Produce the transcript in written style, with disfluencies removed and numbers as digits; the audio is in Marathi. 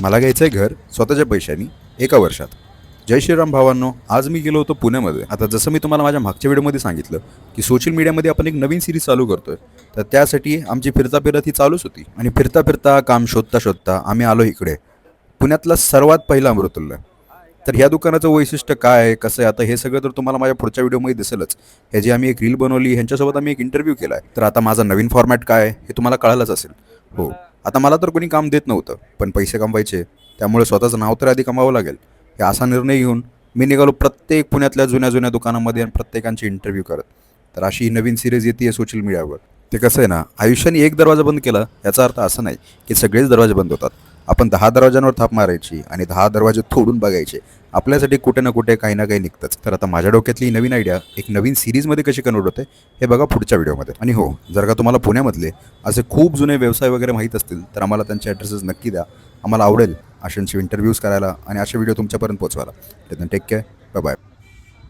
मला घ्यायचं आहे घर स्वतःच्या पैशांनी एका वर्षात. जय श्रीराम भावांनो, आज मी गेलो होतो पुण्यामध्ये. आता जसं मी तुम्हाला माझ्या मागच्या व्हिडिओमध्ये सांगितलं की सोशल मीडियामध्ये आपण एक नवीन सिरीज चालू करतोय, तर त्यासाठी आमची फिरता फिरत ही चालूच होती. आणि फिरता फिरता काम शोधता शोधता आम्ही आलो इकडे पुण्यातला सर्वात पहिला अमृतुल्य. तर ह्या दुकानाचं वैशिष्ट्य काय आहे, कसं आहे, आता हे सगळं तर तुम्हाला माझ्या पुढच्या व्हिडिओमध्ये दिसेलच. हे जी आम्ही एक रील बनवली, ह्यांच्यासोबत आम्ही एक इंटरव्ह्यू केला आहे. तर आता माझा नवीन फॉर्मॅट काय आहे हे तुम्हाला कळालंच असेल. हो, आता मला तर कोणी काम देत नव्हतं, पण पैसे कमवायचे, त्यामुळे स्वतःचं नाव तर आधी कमावं लागेल. हे असा निर्णय घेऊन मी निघालो प्रत्येक पुण्यातल्या जुन्या जुन्या दुकानामध्ये आणि प्रत्येकांचे इंटरव्ह्यू करत. तर अशी ही नवीन सिरीज येते सोशल मीडियावर. ते कसं आहे ना, आयुष्याने एक दरवाजा बंद केला याचा अर्थ असा नाही की सगळेच दरवाजे बंद होतात. आपण 10 दरवाजांवर थाप मारायची आणि 10 दरवाजे तोडून बघायचे. आपल्यासाठी कुठे ना कुठे काही ना काही निघतंच. तर आता माझ्या डोक्यातली ही नवीन आयडिया एक नवीन सिरीजमध्ये कशी कन्वर्ट होते हे बघा पुढच्या व्हिडिओमध्ये. आणि हो, जर का तुम्हाला पुण्यामधले असे खूप जुने व्यवसाय वगैरे माहीत असतील तर आम्हाला त्यांचे ॲड्रेसेस नक्की द्या. आम्हाला आवडेल अशांचे इंटरव्ह्यूज करायला आणि असे व्हिडिओ तुमच्यापर्यंत पोहोचवायला. Take care, bye bye.